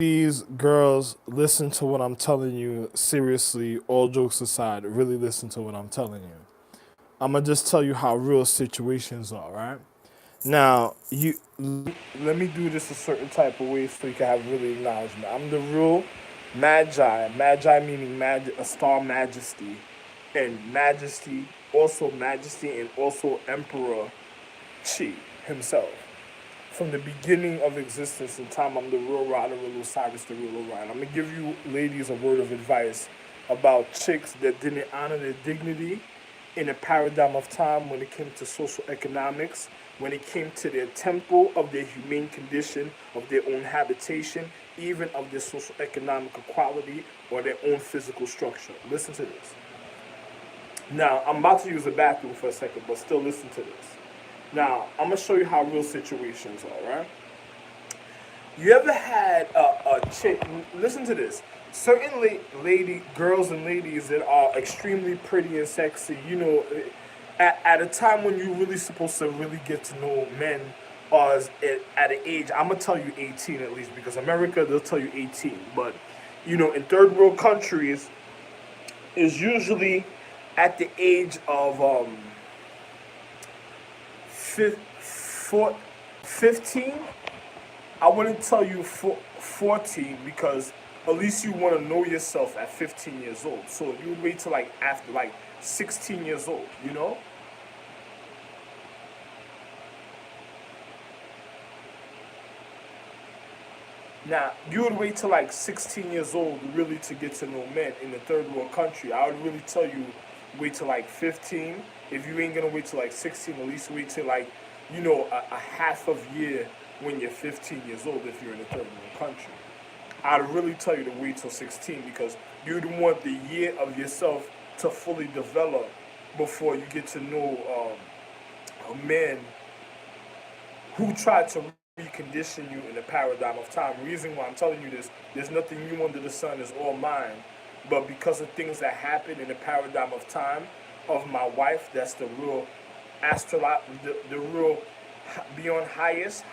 These girls, listen to what I'm telling you. Seriously, all jokes aside, really listen to what I'm telling you. I'm gonna just tell you how real situations are, right? Now, let me do this a certain type of way so you can have really acknowledgement. I'm the real magi meaning a star majesty, and majesty, also majesty, and also emperor Chi himself. From the beginning of existence in time, I'm the real Rod, the real Osiris, the real Orion. I'm gonna give you ladies a word of advice about chicks that didn't honor their dignity in a paradigm of time when it came to social economics, when it came to their temple of their humane condition, of their own habitation, even of their social economic equality or their own physical structure. Listen to this. Now, I'm about to use the bathroom for a second, but still listen to this. Now, I'm gonna show you how real situations are, right? You ever had a chick? Listen to this. Certain girls and ladies that are extremely pretty and sexy. At a time when you're really supposed to really get to know men, or at an age, I'm gonna tell you 18 at least, because America they'll tell you 18. But in third world countries, is usually at the age of 15. I wouldn't tell you 14 because at least you want to know yourself at 15 years old. So you would wait till like after like 16 years old, you know? Now, you would wait till like 16 years old really to get to know men in the third world country. I would really tell you wait till like 15. If you ain't gonna wait till like 16, at least wait till like, a half of year when you're 15 years old if you're in a third world country. I'd really tell you to wait till 16 because you'd want the year of yourself to fully develop before you get to know a man who tried to recondition you in the paradigm of time. Reason why I'm telling you this, there's nothing new under the sun, is all mine. But because of things that happen in the paradigm of time of my wife, that's the real the real beyond highest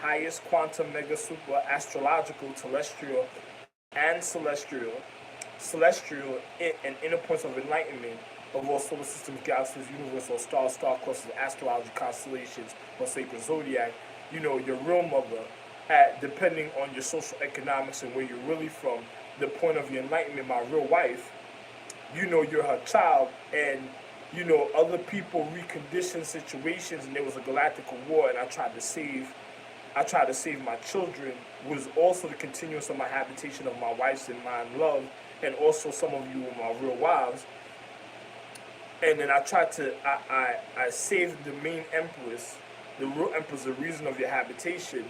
quantum mega super astrological telestial and celestial and inner points of enlightenment of all solar systems, galaxies, universe, or star clusters, astrology, constellations, or sacred zodiac. Your real mother, depending on your social economics and where you're really from, the point of your enlightenment, my real wife, you're her child, and other people reconditioned situations, and there was a galactical war, and I tried to save my children, was also the continuance of my habitation of my wife's and mine love, and also some of you are my real wives. And then I saved the main empress, the real empress, the reason of your habitation.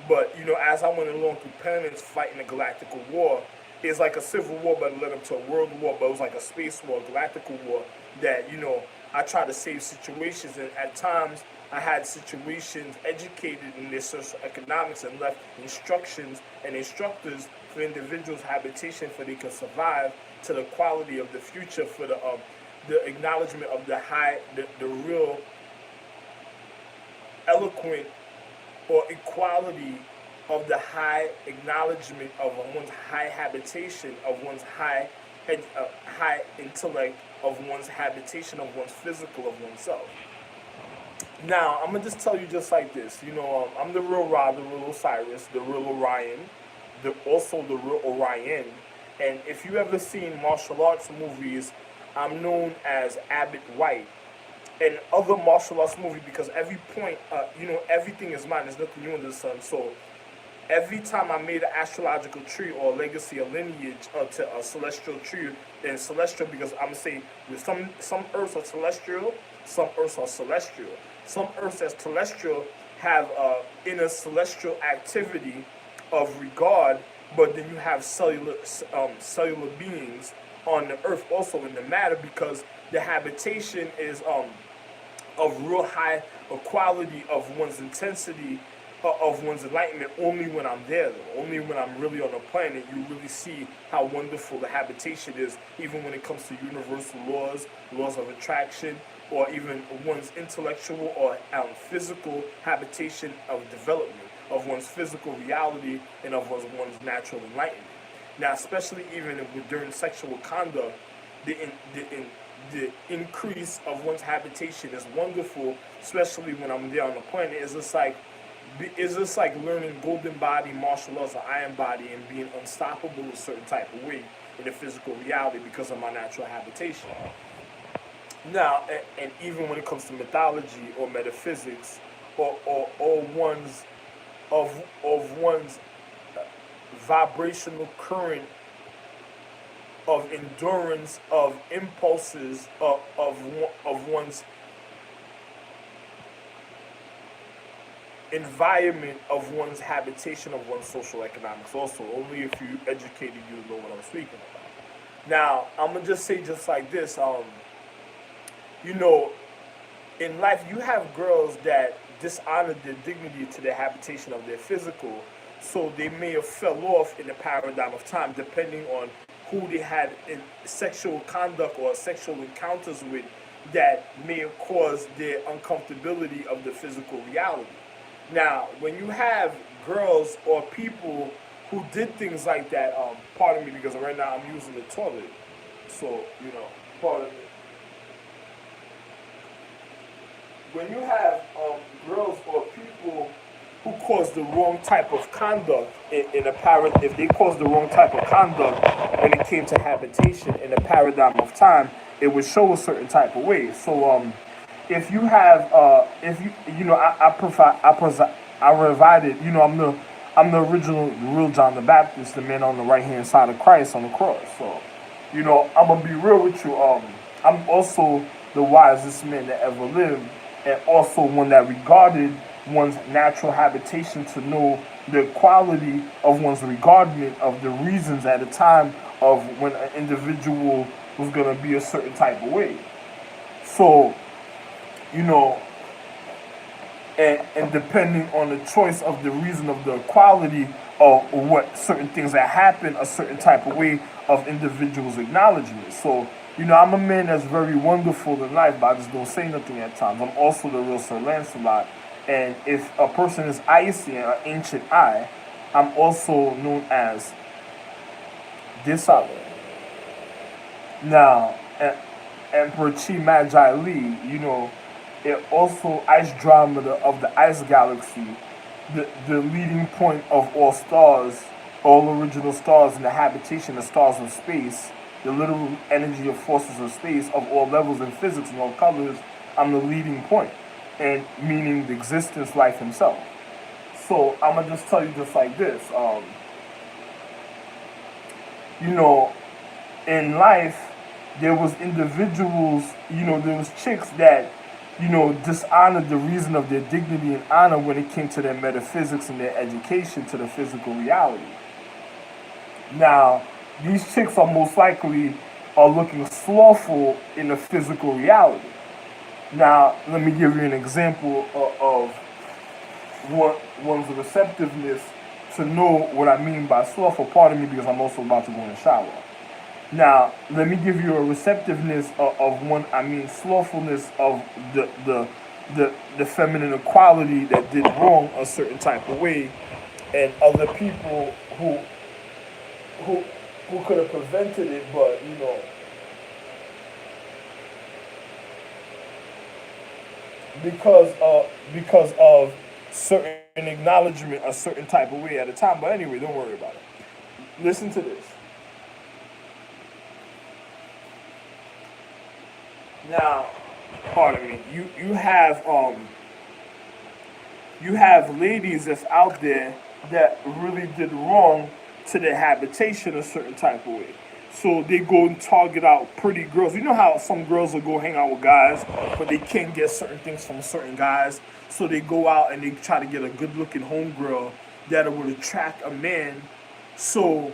But, as I went along through planets fighting a galactical war, it's like a civil war, but it led up to a world war, but it was like a space war, a galactical war, that, I tried to save situations, and at times I had situations educated in their social economics and left instructions and instructors for individuals' habitation for they can survive to the quality of the future for the acknowledgement of the real eloquent or equality of the high acknowledgement of one's high habitation, of one's high intellect, of one's habitation, of one's physical, of oneself. Now, I'm gonna just tell you just like this. I'm the real Ra, the real Osiris, the real Orion, also the real Orion. And if you ever seen martial arts movies, I'm known as Abbott White. And other martial arts movies, because every point, everything is mine. There's nothing new under the sun. So every time I made an astrological tree or a legacy, a lineage to a celestial tree, and celestial, because I'm gonna say with some earths are celestial, some earths are celestial. Some earths as celestial have inner celestial activity of regard, but then you have cellular beings on the earth also in the matter because the habitation is of real high quality of one's intensity of one's enlightenment only when I'm there, though. Only when I'm really on the planet, you really see how wonderful the habitation is, even when it comes to universal laws of attraction, or even one's intellectual or physical habitation of development. of one's physical reality and of one's natural enlightenment. Now, especially even during sexual conduct, the increase of one's habitation is wonderful, especially when I'm there on the planet. It's just like learning golden body, martial arts, or iron body, and being unstoppable a certain type of way in the physical reality because of my natural habitation. Now, and even when it comes to mythology or metaphysics, or one's vibrational current of endurance of impulses of one's environment, of one's habitation, of one's social economics. Also, only if you educated, you know what I'm speaking about. Now, I'm gonna just say just like this. You know, in life, you have girls that dishonor their dignity to their habitation of their physical, so they may have fell off in the paradigm of time, depending on who they had in sexual conduct or sexual encounters with, that may have caused their uncomfortability of the physical reality. Now, when you have girls or people who did things like that, pardon me because right now I'm using the toilet, so pardon me. When you have girls or people who cause the wrong type of conduct if they cause the wrong type of conduct when it came to habitation in a paradigm of time, it would show a certain type of way. So if you have if I provided, I'm the original, the real John the Baptist, the man on the right hand side of Christ on the cross. So I'm gonna be real with you. I'm also the wisest man that ever lived, and also one that regarded one's natural habitation to know the quality of one's regardment of the reasons at a time of when an individual was going to be a certain type of way. So, you know, and depending on the choice of the reason of the quality of what certain things that happen, a certain type of way of individuals' acknowledgement. So, I'm a man that's very wonderful in life, but I just don't say nothing at times. I'm also the real Sir Lancelot. And if a person is lAdYIe, an ancient eye, I'm also known as this other. Now, Emperor Chi Magi Li, it also Ice-Dromeda of the Ice Galaxy, the leading point of all stars, all original stars in the habitation of stars of space, the literal energy of forces of space of all levels in physics and all colors. I'm the leading point, and meaning the existence, life himself. So I'm gonna just tell you just like this. In life, there was individuals, there was chicks that, dishonored the reason of their dignity and honor when it came to their metaphysics and their education to the physical reality. Now, these chicks are most likely are looking slothful in the physical reality. Now, let me give you an example of one's receptiveness to know what I mean by slothful. Pardon me because I'm also about to go in the shower. Now, let me give you a receptiveness of one, slothfulness of the feminine equality that did wrong a certain type of way, and other people who could have prevented it, but because of certain acknowledgement a certain type of way at a time. But anyway, don't worry about it. Listen to this. Now, pardon me. You have ladies that's out there that really did wrong to their habitation a certain type of way. So they go and target out pretty girls. You know how some girls will go hang out with guys, but they can't get certain things from certain guys. So they go out and they try to get a good-looking homegirl that would attract a man. So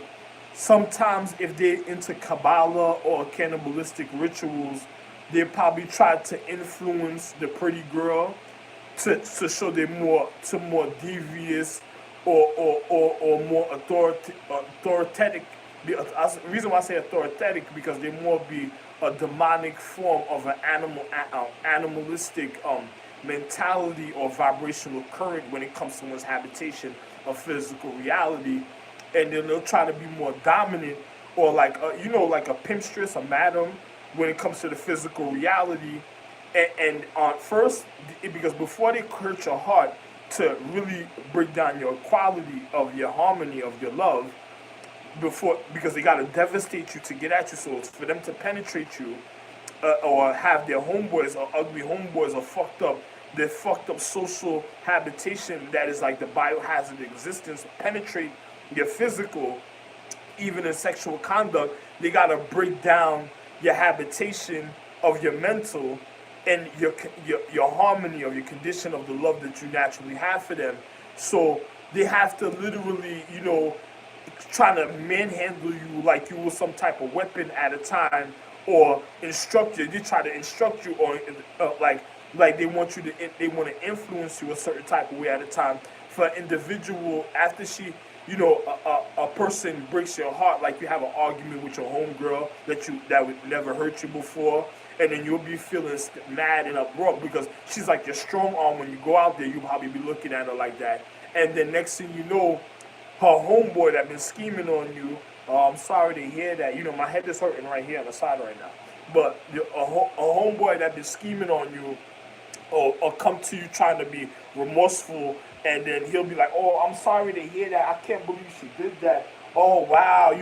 sometimes if they're into Kabbalah or cannibalistic rituals, they probably try to influence the pretty girl to show they're more devious or more authoritative. The reason why I say authoritative because they more be a demonic form of an animalistic mentality or vibrational current when it comes to one's habitation of physical reality, and then they'll try to be more dominant, or like like a pimpstress, a madam, when it comes to the physical reality. And first, because before they hurt your heart to really break down your quality of your harmony of your love, before, because they got to devastate you to get at you. So it's for them to penetrate you, or have their homeboys or ugly homeboys or their fucked up social habitation that is like the biohazard existence penetrate your physical, even in sexual conduct. They got to break down your habitation of your mental and your harmony of your condition of the love that you naturally have for them. So they have to literally, trying to manhandle you like you were some type of weapon at a time, or instruct you. They try to instruct you, or like they want to influence you a certain type of way at a time. For an individual, after she, a person breaks your heart, like you have an argument with your homegirl that would never hurt you before, and then you'll be feeling mad and uproar because she's like your strong arm. When you go out there, you'll probably be looking at her like that, and then next thing you know, her homeboy that been scheming on you. I'm sorry to hear that. My head is hurting right here on the side right now. But a homeboy that been scheming on you, or come to you trying to be remorseful, and then he'll be like, "Oh, I'm sorry to hear that. I can't believe she did that. Oh, wow,"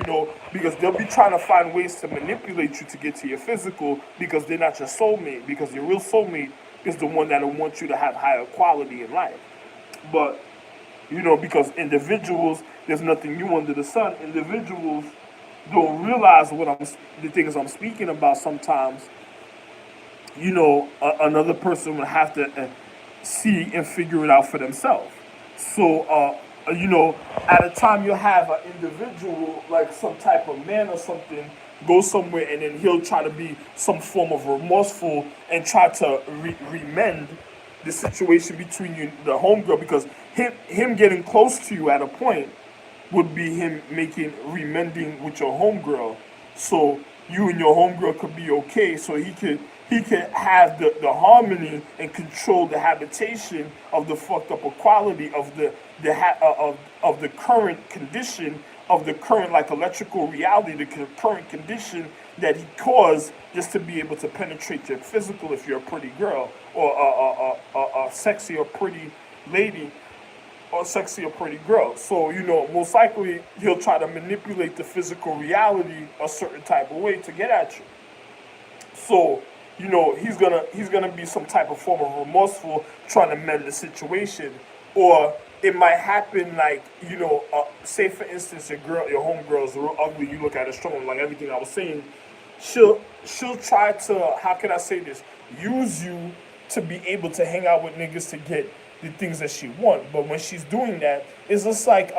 because they'll be trying to find ways to manipulate you to get to your physical, because they're not your soulmate. Because your real soulmate is the one that'll want you to have higher quality in life. But because individuals, there's nothing new under the sun. Individuals don't realize the things I'm speaking about. Sometimes, another person will have to see and figure it out for themselves. So, at a time you'll have an individual, like some type of man or something, go somewhere, and then he'll try to be some form of remorseful and try to remend the situation between you and the homegirl, because him getting close to you at a point would be him remending with your homegirl. So you and your homegirl could be okay. So he could have the harmony and control the habitation of the fucked up equality of the current condition of the current, like, electrical reality, the current condition that he caused, just to be able to penetrate your physical if you're a pretty girl, or a sexy or pretty lady, or sexy or pretty girl. So, most likely he'll try to manipulate the physical reality a certain type of way to get at you. So, he's gonna be some type of form of remorseful, trying to mend the situation. Or it might happen like, say for instance, your homegirl's real ugly, you look at her strong, like everything I was saying, she'll try to, how can I say this, use you to be able to hang out with niggas to get the things that she want. But when she's doing that, it's just like,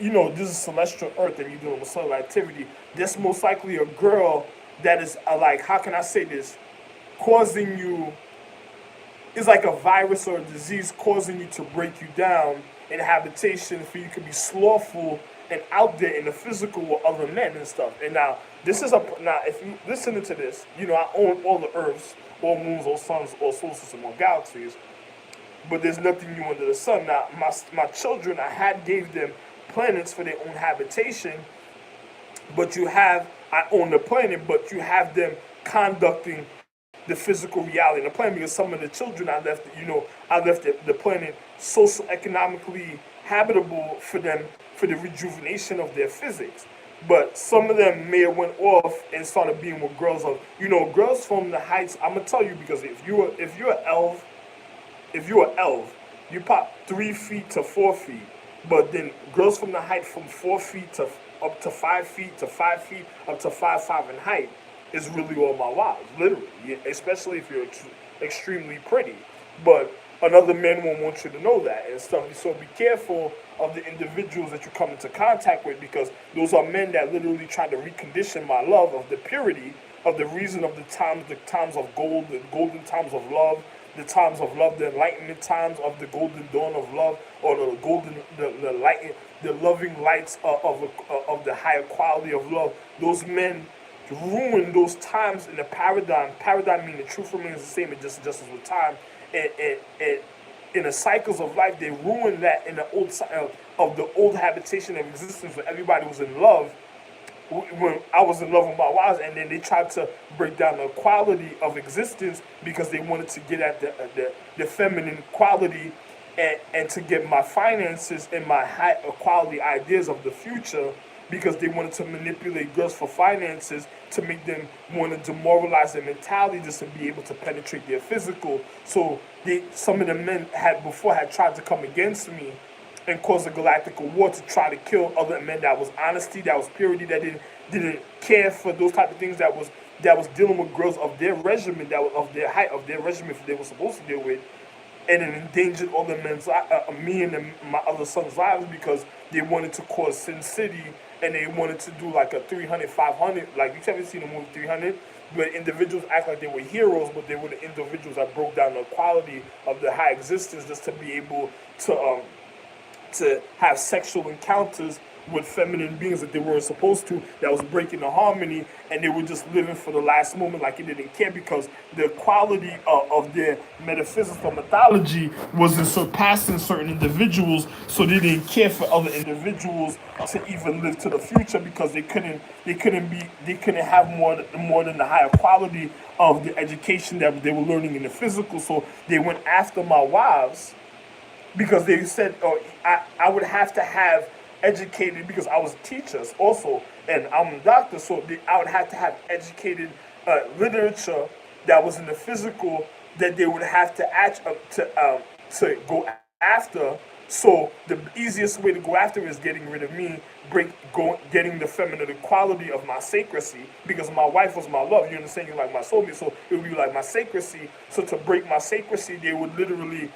this is celestial earth and you're dealing with solar activity. There's most likely a girl that is, like, how can I say this, causing you, it's like a virus or a disease causing you to break you down in habitation, for you to be slothful and out there in the physical with other men and stuff. And now if you listening to this, I own all the earths, all moons, all suns, all solar system, all galaxies. But there's nothing new under the sun. Now, my children, I gave them planets for their own habitation, but I own the planet, but you have them conducting the physical reality in the planet, because some of the children I left the planet socio-economically habitable for them, for the rejuvenation of their physics. But some of them may have went off and started being with girls girls from the heights. I'm gonna tell you, because if you're an elf, you pop 3 feet to 4 feet. But then girls from the height from 4 feet to up to 5 feet to 5 feet up to 5'5" in height is really all my wives, literally. Yeah, especially if you're extremely pretty. But another man won't want you to know that and stuff. So be careful of the individuals that you come into contact with, because those are men that literally try to recondition my love of the purity of the reason of the times of gold, the golden times of love, the times of love, the enlightenment times of the golden dawn of love, or the loving lights of the higher quality of love. Those men ruin those times in the paradigm. Paradigm meaning the truth remains the same, it just adjusts with time. and in the cycles of life, they ruined that in the of the old habitation of existence where everybody was in love. When I was in love with my wives, and then they tried to break down the quality of existence because they wanted to get at the feminine quality, and to get my finances and my high quality ideas of the future, because they wanted to manipulate girls for finances to make them want to demoralize their mentality just to be able to penetrate their physical. So some of the men had tried to come against me and cause a galactic war to try to kill other men that was honesty, that was purity, that didn't care for those type of things, that was dealing with girls of their regimen, that was of their height, of their regimen they were supposed to deal with, and it endangered all the men's me and my other sons' lives because they wanted to cause Sin City, and they wanted to do like a 300, 500, like you ever seen the movie 300, where individuals act like they were heroes, but they were the individuals that broke down the quality of the high existence just to be able to have sexual encounters with feminine beings that they weren't supposed to, that was breaking the harmony, and they were just living for the last moment like it didn't care because the quality of their metaphysical mythology wasn't surpassing certain individuals, so they didn't care for other individuals to even live to the future because they couldn't have more than the higher quality of the education that they were learning in the physical. So they went after my wives because they said, oh, I would have to have educated, because I was teachers also, and I'm a doctor, so I would have to have educated literature that was in the physical that they would have to go after. So the easiest way to go after is getting rid of me, getting the feminine quality of my sacracy, because my wife was my love. You understand? You're like my soulmate, so it would be like my sacracy. So to break my sacracy, they would literally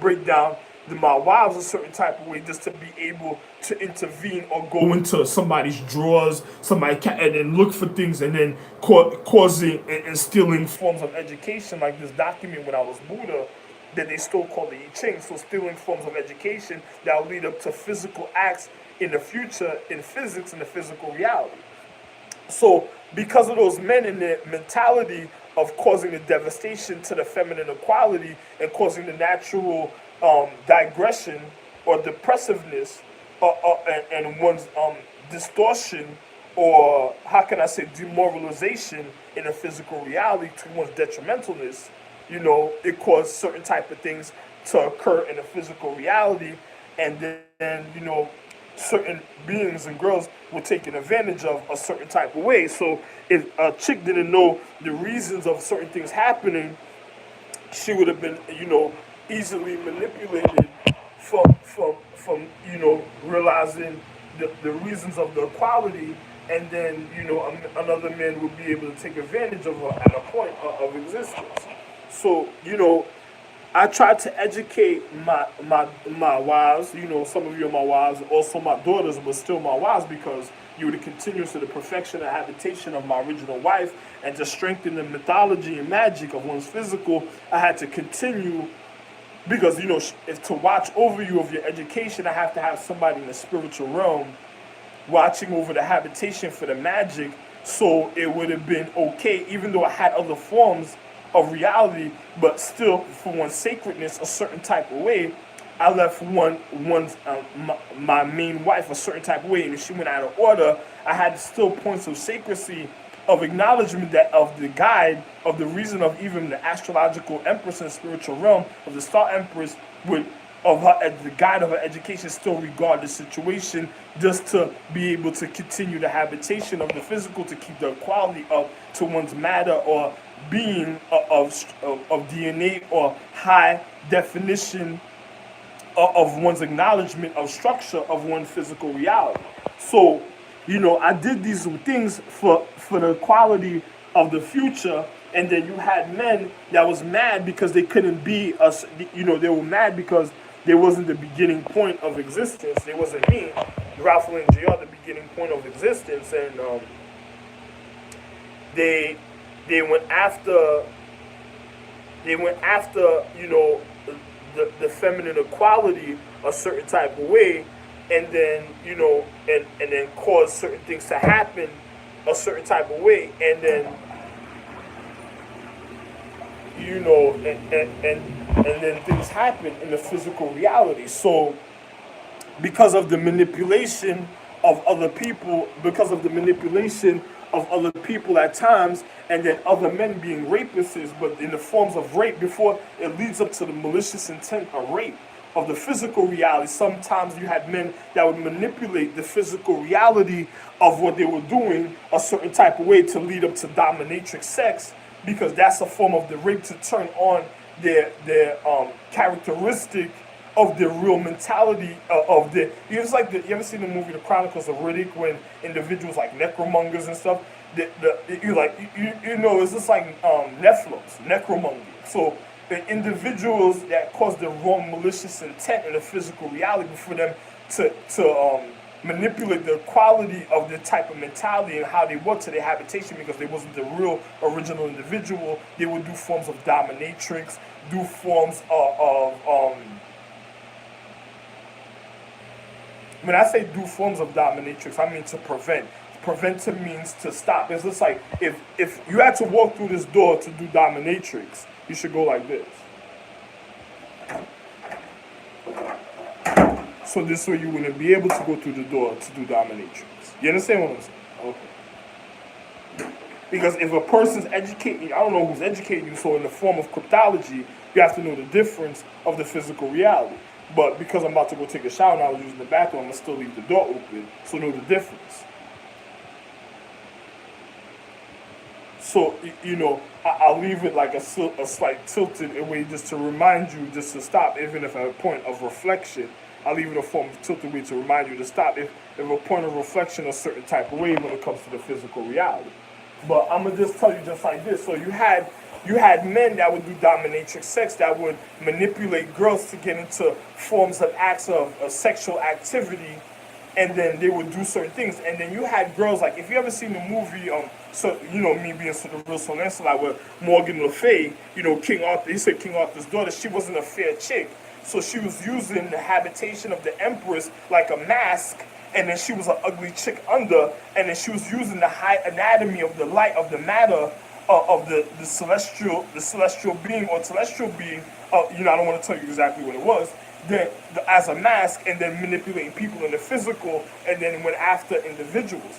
break down my wives a certain type of way just to be able to intervene or go into somebody's drawers, and then look for things, and then causing and instilling forms of education, like this document when I was Buddha that they still call the I Ching. So stealing forms of education that will lead up to physical acts in the future in physics, in the physical reality. So because of those men and their mentality of causing the devastation to the feminine equality and causing the natural digression or depressiveness and one's distortion, or how can I say demoralization in a physical reality to one's detrimentalness, it caused certain type of things to occur in a physical reality, and then certain beings and girls were taken advantage of a certain type of way. So if a chick didn't know the reasons of certain things happening, she would have been, easily manipulated from realizing the reasons of the equality, and then another man would be able to take advantage of her at a point of existence. So I tried to educate my wives. Some of you are my wives, also my daughters, but still my wives, because you were the continuance of the perfection and habitation of my original wife, and to strengthen the mythology and magic of one's physical, I had to continue. Because, if to watch over you of your education, I have to have somebody in the spiritual realm watching over the habitation for the magic. So it would have been okay, even though I had other forms of reality, but still for one's sacredness a certain type of way, I left my main wife a certain type of way. And if she went out of order, I had still points of sacrecy, of acknowledgement that of the guide, of the reason of even the astrological empress in the spiritual realm, of the star empress, of her as the guide of her education, still regard the situation just to be able to continue the habitation of the physical, to keep the quality up to one's matter or being of DNA or high definition of one's acknowledgement of structure of one physical reality. So I did these things for the quality of the future, and then you had men that was mad because they couldn't be us. They were mad because they wasn't the beginning point of existence. They wasn't me, Ralph and JR, the beginning point of existence, and they went after the feminine equality a certain type of way, and then and then cause certain things to happen a certain type of way, and then you know, and then things happen in the physical reality. So because of the manipulation of other people, because of the manipulation of other people at times, and then other men being rapists, but in the forms of rape before it leads up to the malicious intent of rape of the physical reality. Sometimes you had men that would manipulate the physical reality of what they were doing a certain type of way to lead up to dominatrix sex, because that's a form of the rape to turn on their characteristic of the real mentality of the. It's like you ever seen the movie The Chronicles of Riddick when individuals like necromongers and stuff. You like you know it's just like Nephilims, necromonger. So the individuals that cause the wrong malicious intent in the physical reality for them to manipulate the quality of the type of mentality and how they work to their habitation because they wasn't the real original individual. They would do forms of dominatrix, do forms of when I say do forms of dominatrix, I mean to prevent. Prevention means to stop. It's just like if you had to walk through this door to do dominatrix, you should go like this. So this way you wouldn't be able to go through the door to do dominatrix. You understand what I'm saying? Okay. Because if a person's educating, I don't know who's educating you, so in the form of cryptology, you have to know the difference of the physical reality. But because I'm about to go take a shower and I was using the bathroom, I'm going to still leave the door open, so know the difference. So, you know, I'll leave it like a slight tilted way just to remind you just to stop, even if at a point of reflection. I'll leave it a form of tilted way to remind you to stop if a point of reflection a certain type of way when it comes to the physical reality. But I'm going to just tell you just like this. So you had men that would do dominatrix sex that would manipulate girls to get into forms of acts of sexual activity, and then they would do certain things. And then you had girls, like, if you ever seen the movie, so you know, me being sort of real Sir Lancelot, with Morgan Le Fay, you know, King Arthur, he said King Arthur's daughter, she wasn't a fair chick. So she was using the habitation of the Empress like a mask, and then she was an ugly chick under, and then she was using the high anatomy of the light, of the matter, of the celestial being or celestial being, you know, I don't want to tell you exactly what it was, as a mask, and then manipulating people in the physical, and then went after individuals.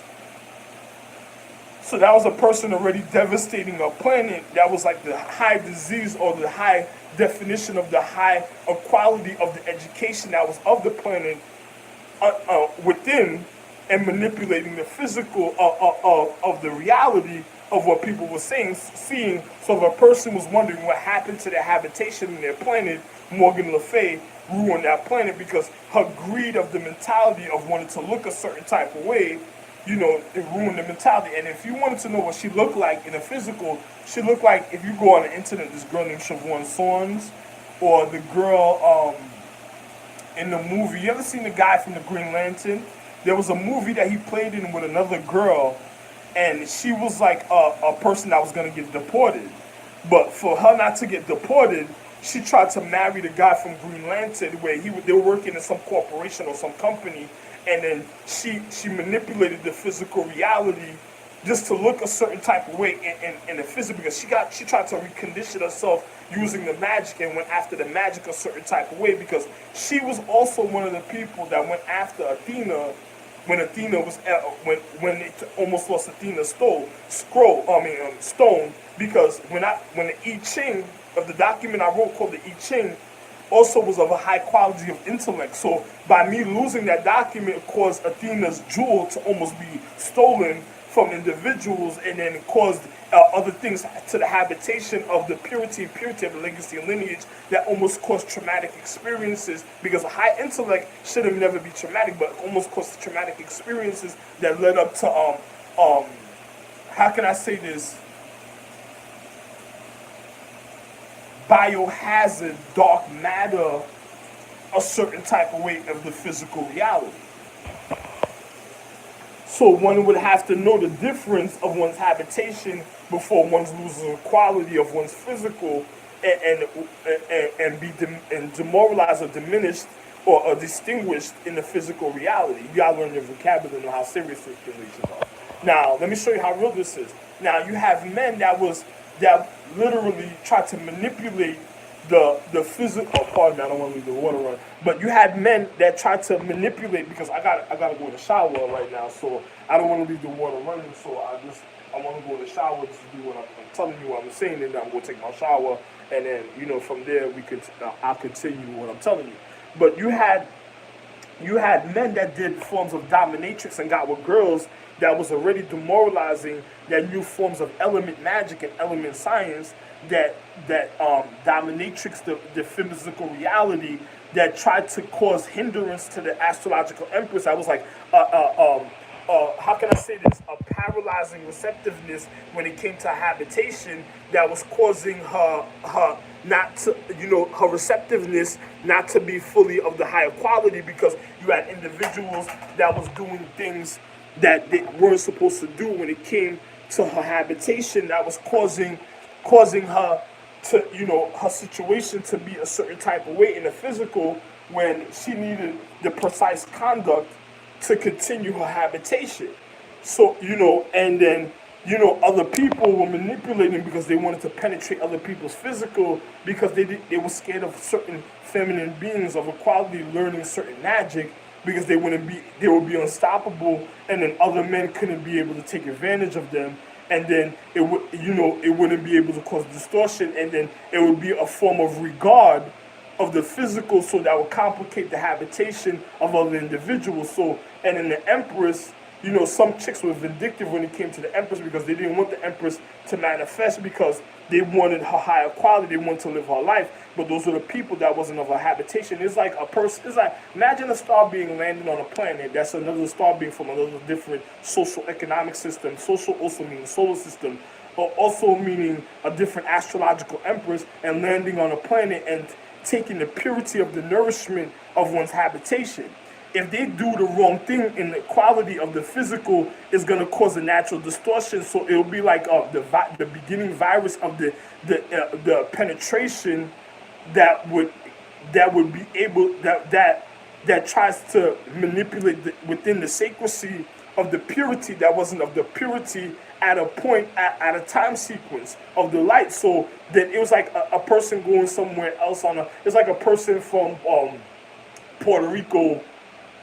So that was a person already devastating a planet. That was like the high disease or the high definition of the high quality of the education that was of the planet within, and manipulating the physical of the reality of what people were seeing. So if a person was wondering what happened to their habitation in their planet, Morgan Le Fay ruined that planet because her greed of the mentality of wanting to look a certain type of way, you know, it ruined the mentality. And if you wanted to know what she looked like in the physical, she looked like, if you go on the internet, this girl named Siobhan Sons, or the girl in the movie, you ever seen the guy from the Green Lantern? There was a movie that he played in with another girl, and she was like a person that was going to get deported. But for her not to get deported, she tried to marry the guy from Green Lantern, where they were working in some corporation or some company, and then she manipulated the physical reality just to look a certain type of way in the physical, because she tried to recondition herself using the magic and went after the magic a certain type of way, because she was also one of the people that went after Athena when Athena was when they almost lost Athena's stone, because when the I Ching of the document I wrote called the I Ching also was of a high quality of intellect. So by me losing that document, it caused Athena's jewel to almost be stolen from individuals, and then it caused other things to the habitation of the purity of the legacy and lineage that almost caused traumatic experiences, because a high intellect should have never be traumatic, but almost caused traumatic experiences that led up to how can I say this, biohazard, dark matter, a certain type of way of the physical reality. So one would have to know the difference of one's habitation before one loses the quality of one's physical and be demoralized or diminished or distinguished in the physical reality. You gotta learn your vocabulary and know how serious these relations are. Now, let me show you how real this is. Now, you have men that literally tried to manipulate the physical. Oh, pardon me, I don't want to leave the water run. But you had men that tried to manipulate, because I gotta go in the shower right now, so I don't want to leave the water running. So I want to go in the shower just to do what I'm telling you what I'm saying, and then I'm gonna take my shower, and then from there we could I'll continue what I'm telling you. But you had men that did forms of dominatrix and got with girls that was already demoralizing, that knew forms of element magic and element science, that dominatrix the physical reality, that tried to cause hindrance to the astrological empress. I was like, how can I say this? A paralyzing receptiveness when it came to habitation, that was causing her not to, her receptiveness not to be fully of the higher quality, because you had individuals that was doing things that they weren't supposed to do when it came to her habitation, that was causing her to, her situation to be a certain type of way in the physical, when she needed the precise conduct to continue her habitation. So, and then, other people were manipulating because they wanted to penetrate other people's physical, because they were scared of certain feminine beings of equality learning certain magic, because they would be unstoppable, and then other men couldn't be able to take advantage of them, and then it wouldn't be able to cause distortion, and then it would be a form of regard of the physical, so that would complicate the habitation of other individuals. So, and in the Empress, some chicks were vindictive when it came to the Empress, because they didn't want the Empress to manifest, because they wanted her higher quality, they wanted to live her life. But those are the people that wasn't of her habitation. It's like imagine a star being landed on a planet that's another star being from another different social economic system. Social also means solar system, or also meaning a different astrological empress, and landing on a planet and taking the purity of the nourishment of one's habitation. If they do the wrong thing in the quality of the physical, it's going to cause a natural distortion. So it'll be like the beginning virus of the penetration that would be able that tries to manipulate within the sacrecy of the purity that wasn't of the purity at a point, at a time sequence of the light. So that it was like a person going somewhere else it's like a person from Puerto Rico.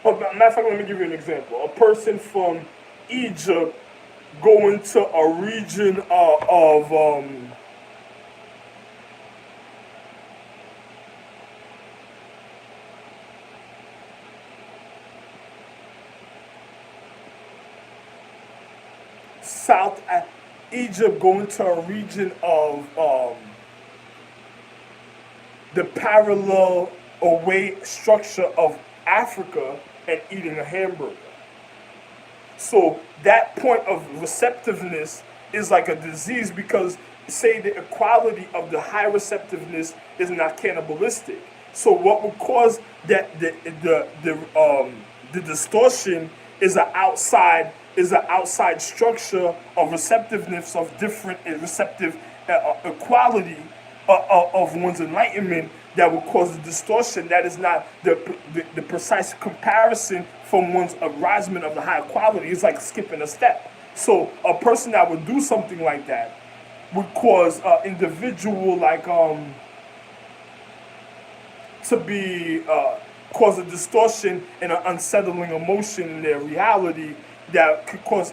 Matter of fact, let me give you an example. A person from Egypt going to a region of South Egypt, going to a region of the parallel away structure of Africa, and eating a hamburger. So that point of receptiveness is like a disease, because say the equality of the high receptiveness is not cannibalistic. So what would cause that the distortion is an outside structure of receptiveness of different receptive equality of one's enlightenment, that will cause the distortion. That is not the precise comparison from one's arisement of the higher quality. It's like skipping a step. So a person that would do something like that would cause an individual to be cause a distortion and an unsettling emotion in their reality, that could cause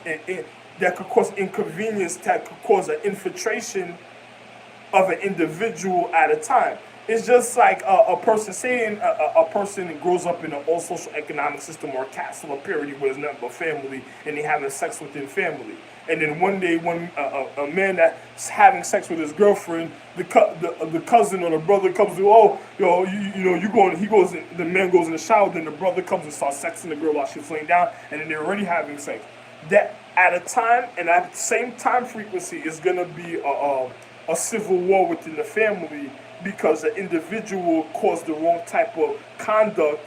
inconvenience, that could cause an infiltration of an individual at a time. It's just like a person saying a person grows up in an all social economic system or a castle of purity where there's nothing but family, and they having sex within family. And then one day, a man that's having sex with his girlfriend, the cousin or the brother comes to, oh, you going, the man goes in the shower, then the brother comes and starts sexing the girl while she's laying down, and then they're already having sex. That at a time and at the same time frequency is gonna be a civil war within the family, because the individual caused the wrong type of conduct,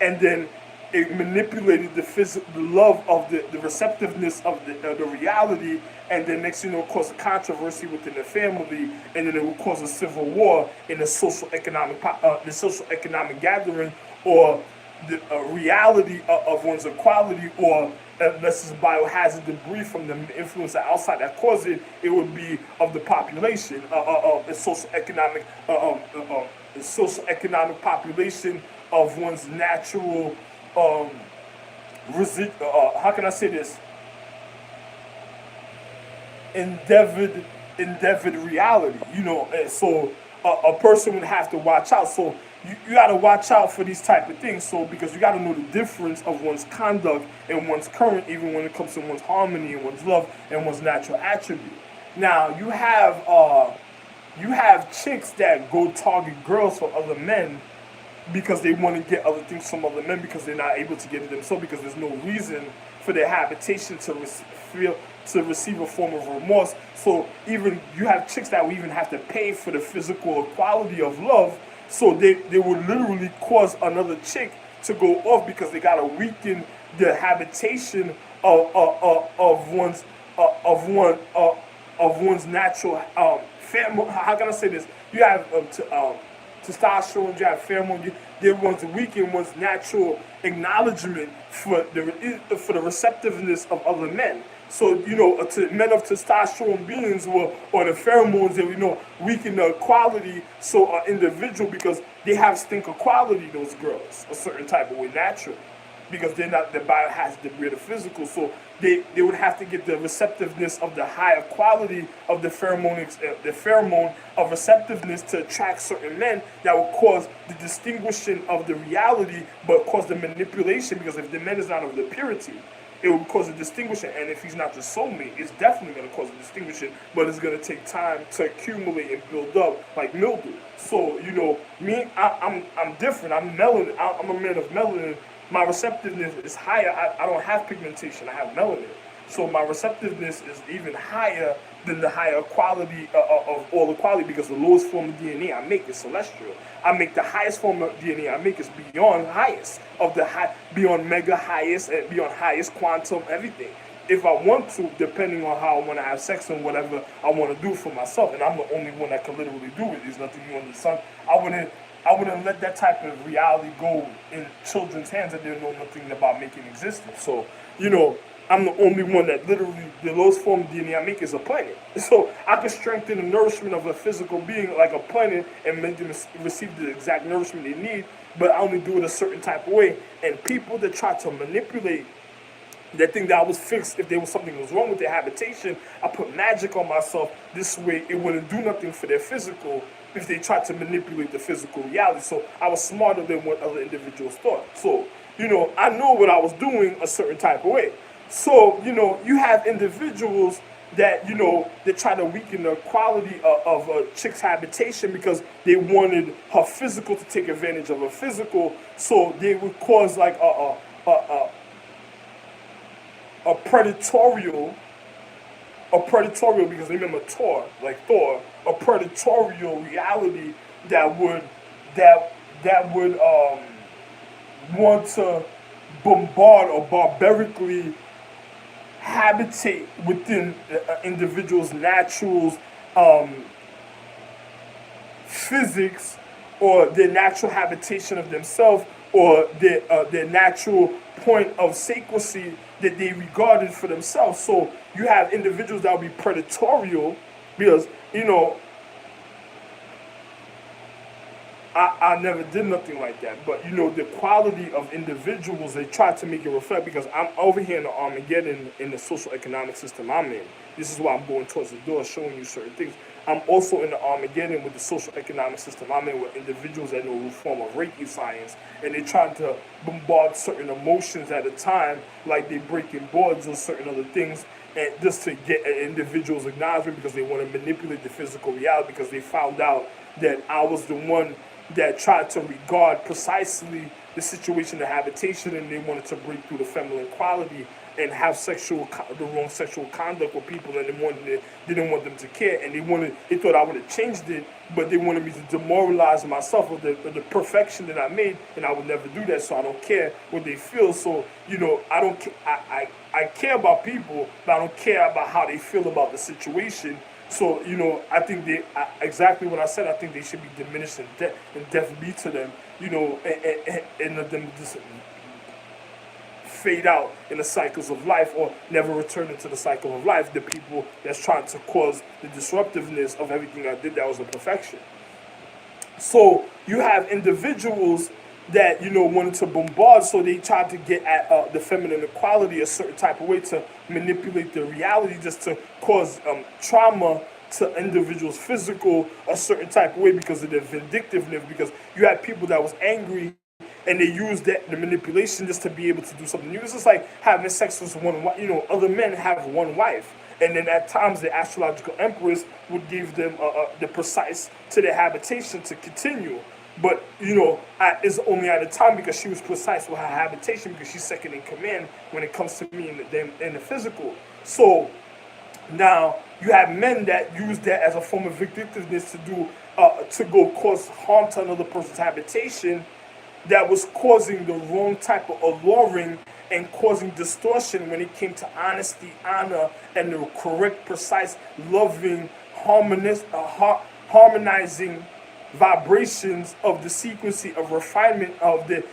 and then it manipulated the love of the receptiveness of the reality, and then next thing you know, cause a controversy within the family, and then it will cause a civil war in the social economic gathering, or the reality of one's equality, or unless it's biohazard debris from the influence outside that caused it, it would be of the population, a socioeconomic population of one's natural, um, how can I say this? endeavored endeavored reality, and so a person would have to watch out. So you got to watch out for these type of things. So because you got to know the difference of one's conduct and one's current, even when it comes to one's harmony and one's love and one's natural attribute. Now you have chicks that go target girls for other men because they want to get other things from other men because they're not able to get it themselves because there's no reason for their habitation to feel to receive a form of remorse. So even you have chicks that will even have to pay for the physical equality of love. So they would literally cause another chick to go off because they gotta weaken the habitation of one's of one's natural family. How can I say this? You have testosterone, you have pheromone. They want to weaken one's natural acknowledgement for the receptiveness of other men. So men of testosterone beings or the pheromones that weaken the quality. So an individual because they have stinker quality, those girls a certain type of way naturally because they're not the bio has debris of the physical. So they would have to get the receptiveness of the higher quality of the pheromone of receptiveness to attract certain men that will cause the distinguishing of the reality, but cause the manipulation because if the man is not of the purity, it will cause a distinguishing, and if he's not the soulmate, it's definitely going to cause a distinguishing, but it's going to take time to accumulate and build up like mildew. So, me, I'm different. I'm melanin. I'm a man of melanin. My receptiveness is higher. I don't have pigmentation. I have melanin. So my receptiveness is even higher than the higher quality of all the quality because the lowest form of DNA I make is celestial. I make the highest form of DNA I make is beyond highest of the beyond mega highest and beyond highest quantum everything. If I want to, depending on how I want to have sex and whatever I want to do for myself, and I'm the only one that can literally do it. There's nothing new under the sun. I wouldn't let that type of reality go in children's hands that they know nothing about making existence. So, I'm the only one that literally, the lowest form of DNA I make is a planet. So I can strengthen the nourishment of a physical being like a planet and make them receive the exact nourishment they need, but I only do it a certain type of way. And people that try to manipulate that think that I was fixed if there was something that was wrong with their habitation, I put magic on myself. This way it wouldn't do nothing for their physical if they tried to manipulate the physical reality. So I was smarter than what other individuals thought. So, I know what I was doing a certain type of way. So, you have individuals that, they try to weaken the quality of a chick's habitation because they wanted her physical to take advantage of her physical. So they would cause like a predatorial because remember Thor, like Thor, a predatorial reality that would want to bombard or barbarically habitate within the individual's natural physics or their natural habitation of themselves or their natural point of sacredcy that they regarded for themselves. So you have individuals that will be predatorial because, I never did nothing like that. But, the quality of individuals, they try to make it reflect because I'm over here in the Armageddon in the social economic system I'm in. This is why I'm going towards the door, showing you certain things. I'm also in the Armageddon with the social economic system I'm in with individuals that know the form of Reiki science. And they're trying to bombard certain emotions at a time, like they breaking boards or certain other things, and just to get an individual's acknowledgement because they want to manipulate the physical reality because they found out that I was the one that tried to regard precisely the situation of habitation and they wanted to break through the feminine quality and have the wrong sexual conduct with people and they didn't want them to care and they thought I would have changed it, but they wanted me to demoralize myself with the perfection that I made, and I would never do that, so I don't care what they feel. So I don't I care about people, but I don't care about how they feel about the situation. So, I think exactly what I said, I think they should be diminished and death be to them, and them just fade out in the cycles of life or never return into the cycle of life. The people that's trying to cause the disruptiveness of everything I did that was a perfection. So you have individuals that wanted to bombard, so they tried to get at the feminine equality a certain type of way to manipulate the reality, just to cause trauma to individuals physical a certain type of way because of their vindictiveness. Because you had people that was angry and they used the manipulation just to be able to do something new. It's just like having sex with one wife. Other men have one wife. And then at times the astrological empress would give them the precise to their habitation to continue. But, it's only at a time because she was precise with her habitation because she's second in command when it comes to me in the physical. So now you have men that use that as a form of vindictiveness to go cause harm to another person's habitation that was causing the wrong type of alluring and causing distortion when it came to honesty, honor, and the correct, precise, loving, harmonizing vibrations of the sequency of refinement of the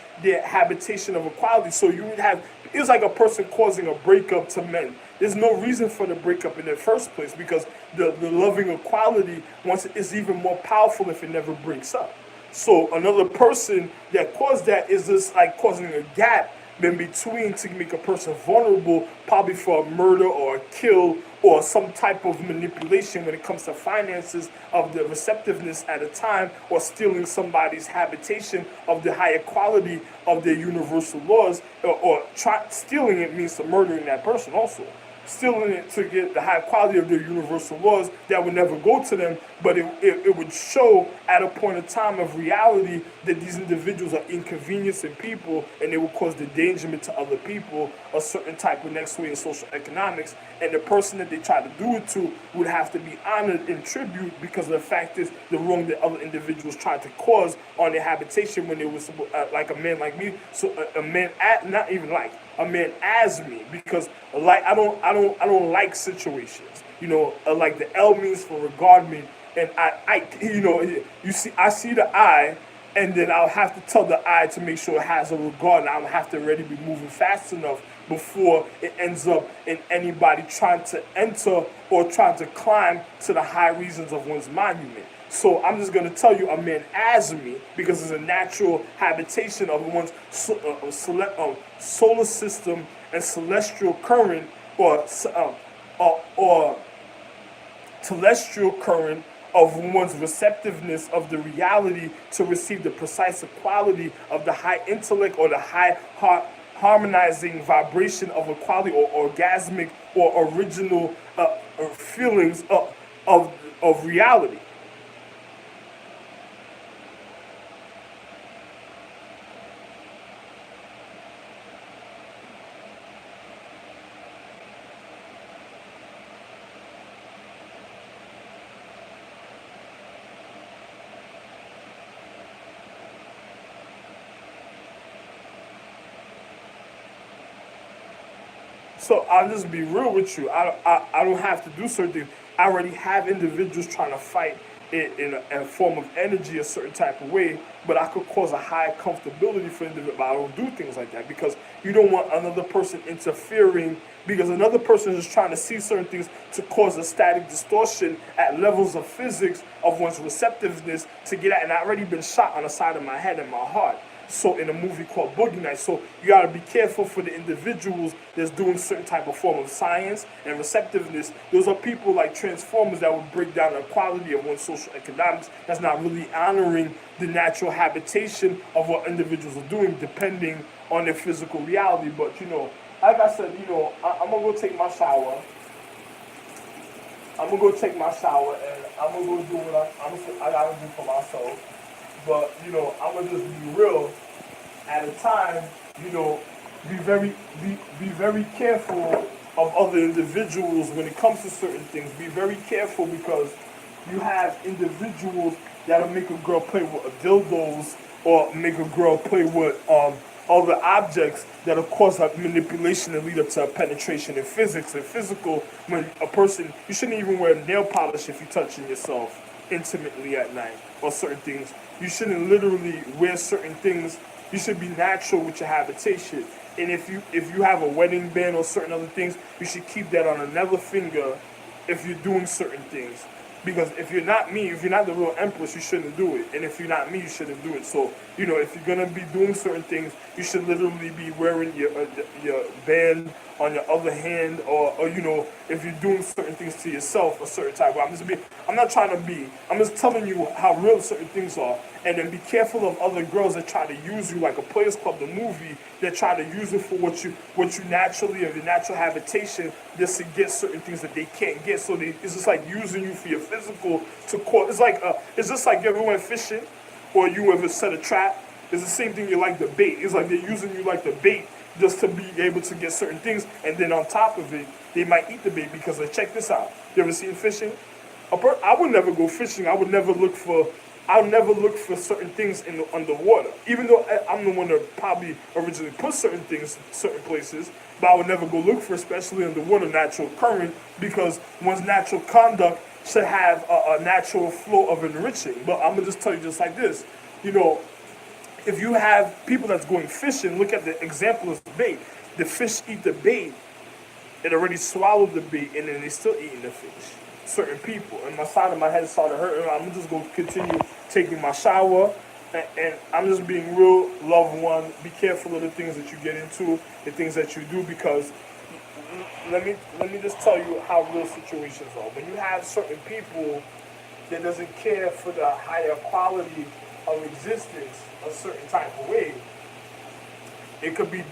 habitation of equality. So you would have, it's like a person causing a breakup to men. There's no reason for the breakup in the first place because the loving equality, once is even more powerful if it never breaks up. So another person that caused that is just like causing a gap in between to make a person vulnerable, probably for a murder or a kill or some type of manipulation when it comes to finances of the receptiveness at a time, or stealing somebody's habitation of the higher quality of their universal laws, or stealing it means to murdering that person also. Stealing it to get the high quality of their universal laws that would never go to them, but it would show at a point of time of reality that these individuals are inconveniencing people and they will cause endangerment to other people, a certain type of next way in social economics, and the person that they try to do it to would have to be honored in tribute because of the fact is the wrong that other individuals tried to cause on their habitation when they was like a man like me, so a man not even like a man as me, because like I don't like situations. Like the L means for regard me, and you see I see the I, and then I'll have to tell the I to make sure it has a regard, and I'll have to already be moving fast enough before it ends up in anybody trying to enter or trying to climb to the high regions of one's monument. So I'm just going to tell you a man as me because it's a natural habitation of one's solar system and celestial current or telestial current of one's receptiveness of the reality to receive the precise equality of the high intellect or the high harmonizing vibration of equality or orgasmic or original feelings of reality. So I'll just be real with you. I don't have to do certain things. I already have individuals trying to fight in a form of energy a certain type of way, but I could cause a high comfortability for individuals. But I don't do things like that because you don't want another person interfering, because another person is trying to see certain things to cause a static distortion at levels of physics of one's receptiveness to get at. And I've already been shot on the side of my head and my heart. So in a movie called Boogie Nights. So you gotta be careful for the individuals that's doing certain type of form of science and receptiveness. Those are people like transformers that would break down the quality of one's social economics. That's not really honoring the natural habitation of what individuals are doing depending on their physical reality. But like I said, I'm gonna go take my shower. And I'm gonna go do what I gotta do for myself. But I'm gonna just be real. At a time, be very careful of other individuals when it comes to certain things. Be very careful because you have individuals that'll make a girl play with dildos or make a girl play with other objects that'll cause a manipulation and lead up to a penetration in physics and physical. When a person, you shouldn't even wear nail polish if you're touching yourself intimately at night or certain things. You shouldn't literally wear certain things. You should be natural with your habitation. And if you have a wedding band or certain other things, you should keep that on another finger if you're doing certain things. Because if you're not me, if you're not the real empress, you shouldn't do it. And if you're not me, you shouldn't do it. So, if you're gonna be doing certain things, you should literally be wearing your band on your other hand, or if you're doing certain things to yourself, a certain type. I'm not trying to be. I'm just telling you how real certain things are. And then be careful of other girls that try to use you, like a Players Club, the movie, that try to use it for what you naturally, or your natural habitation, just to get certain things that they can't get. So it's just like using you for your physical to cause. It's just like you ever went fishing, or you ever set a trap. It's the same thing. You like the bait. It's like they're using you like the bait just to be able to get certain things, and then on top of it, they might eat the bait because check this out. You ever seen fishing? I would never go fishing. I would never look for. I'll never look for certain things in the underwater, even though I'm the one that probably originally put certain things certain places. But I would never go look for, especially underwater, natural current, because one's natural conduct should have a natural flow of enriching. But I'm gonna just tell you just like this, if you have people that's going fishing, look at the example of bait. The fish eat the bait, it already swallowed the bait, and then they still eating the fish. Certain people, and my side of my head started hurting. I'm just going to continue taking my shower, and I'm just being real, loved one. Be careful of the things that you get into, the things that you do, because let me just tell you how real situations are. When you have certain people that doesn't care for the higher quality of existence a certain type of way, it could be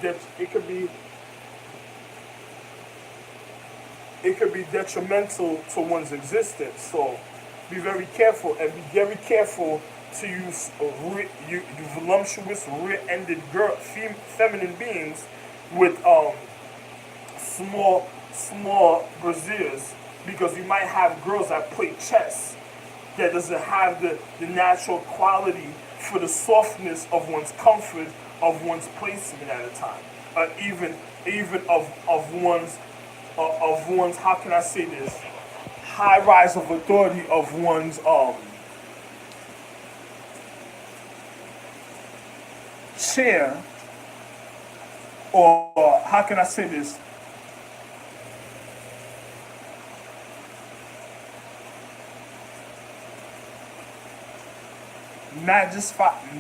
detrimental to one's existence. So be very careful, and be very careful to use you voluptuous, rear-ended feminine beings with small braziers, because you might have girls that play chess that doesn't have the natural quality for the softness of one's comfort, of one's placement at a time, even of one's how can I say this, high rise of authority of one's chair, or how can I say this,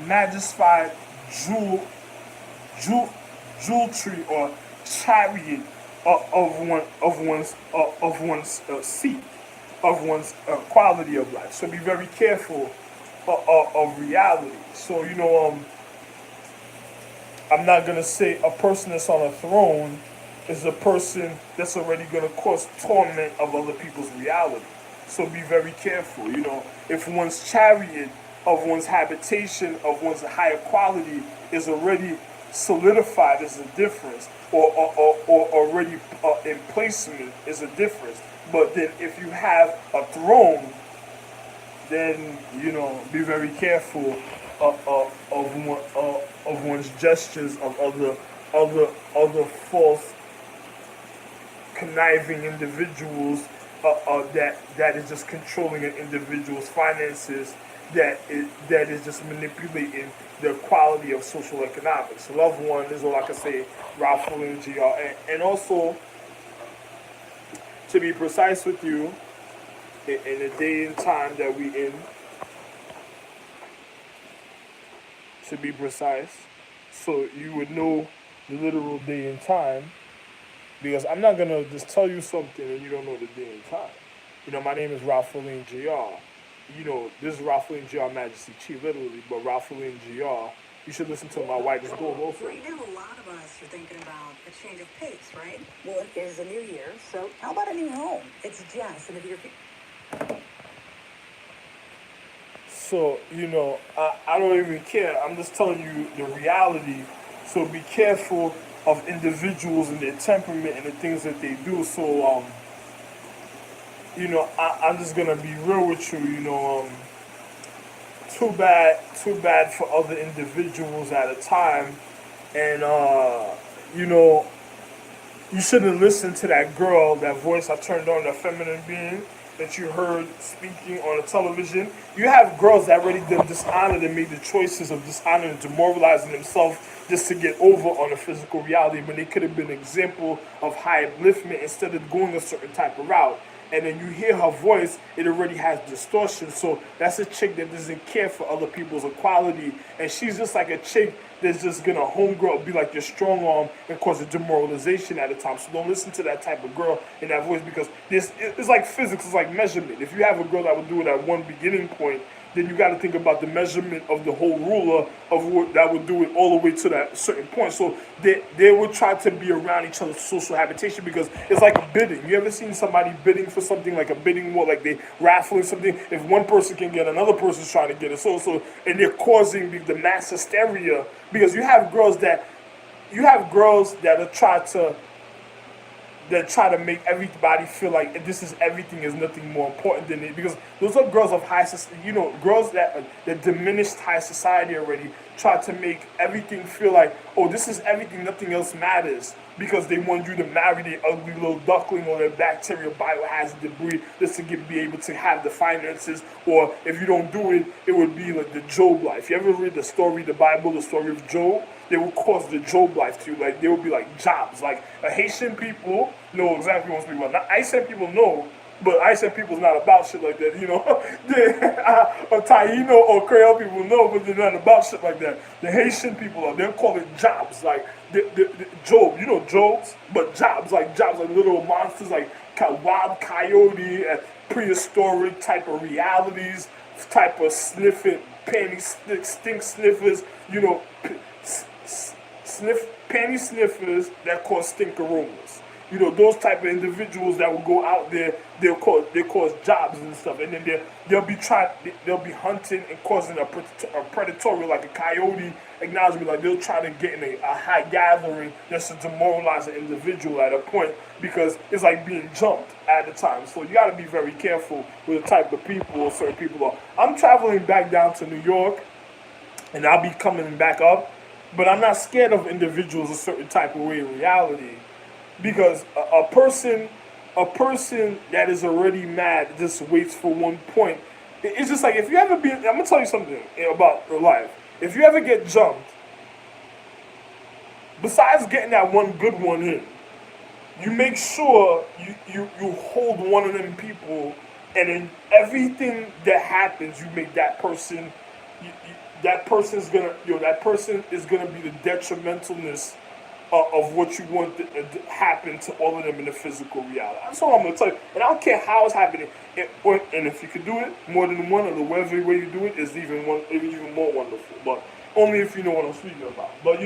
magnified jewelry or chariot of one's seat, of one's quality of life. So be very careful of reality. So I'm not gonna say a person that's on a throne is a person that's already gonna cause torment of other people's reality. So be very careful. If one's chariot of one's habitation, of one's higher quality, is already solidified, is a difference, or already in placement, is a difference. But then if you have a throne, then be very careful of one's gestures, of other false conniving individuals that is just controlling an individual's finances, that is just manipulating the quality of social economics. Loved one is all I can say, Ralph lAdYIe. And also, to be precise with you, in the day and time that we in, to be precise, so you would know the literal day and time, because I'm not going to just tell you something and you don't know the day and time. My name is Ralph lAdYIe. This is Ralph lAdYIe Majesty Chief, literally, but Ralph lAdYIe, you should listen to my wHITe gold also. Right now, a lot of us are thinking about a change of pace, right? Well, it is a new year, so how about a new home? It's Jess, and if you're... So, I don't even care. I'm just telling you the reality. So be careful of individuals and their temperament and the things that they do. So, I'm just going to be real with you, too bad for other individuals at a time. And, you shouldn't listen to that girl, that voice I turned on, that feminine being that you heard speaking on the television. You have girls that already done dishonored and made the choices of dishonoring and demoralizing themselves just to get over on a physical reality when they could have been an example of high upliftment instead of going a certain type of route. And then you hear her voice, it already has distortion. So that's a chick that doesn't care for other people's equality. And she's just like a chick that's just gonna homegirl, be like your strong arm and cause a demoralization at a time. So don't listen to that type of girl in that voice, because this it's like physics, it's like measurement. If you have a girl that would do it at one beginning point, then you got to think about the measurement of the whole ruler of what that would do it all the way to that certain point. So they would try to be around each other's social habitation, because it's like a bidding. You ever seen somebody bidding for something, like a bidding war, like they raffling something? If one person can get, another person's trying to get it. So and they're causing the mass hysteria, because you have girls that are try to make everybody feel like this is everything is nothing more important than it, because those are girls of high society, girls that diminished high society already, try to make everything feel like, oh, this is everything, nothing else matters, because they want you to marry their ugly little duckling or their bacterial biohazard debris just to be able to have the finances. Or if you don't do it, it would be like the Job life. You ever read the Bible, the story of Job? They would cause the Job life to you. Like, they would be like jobs. Like, Haitian people know exactly what I'm speaking about. Not Haitian people know, but Haitian people's not about shit like that, or Taino or Creole people know, but they're not about shit like that. The Haitian people they'll call it jobs. Like, the Job, Jobs, but jobs like little monsters, like wild coyote and prehistoric type of realities, type of sniffing, stink sniffers, panty sniffers that cause stink aromas. Those type of individuals that will go out there, they cause jobs and stuff, and then they'll be hunting and causing a predatory, like a coyote acknowledgement, like they'll try to get in a high gathering just to demoralize an individual at a point, because it's like being jumped at the time. So you got to be very careful with the type of people or certain people are. I'm traveling back down to New York, and I'll be coming back up, but I'm not scared of individuals a certain type of way in reality, because a person that is already mad just waits for one point. It's just like, if you ever I'm gonna tell you something about your life. If you ever get jumped, besides getting that one good one in, you make sure you hold one of them people, and in everything that happens, you make that person. That person is gonna be the detrimentalness of what you want to happen to all of them in the physical reality. That's all I'm going to tell you. And I don't care how it's happening. And if you could do it more than one, or the way you do it is even more wonderful. But only if you know what I'm speaking about. But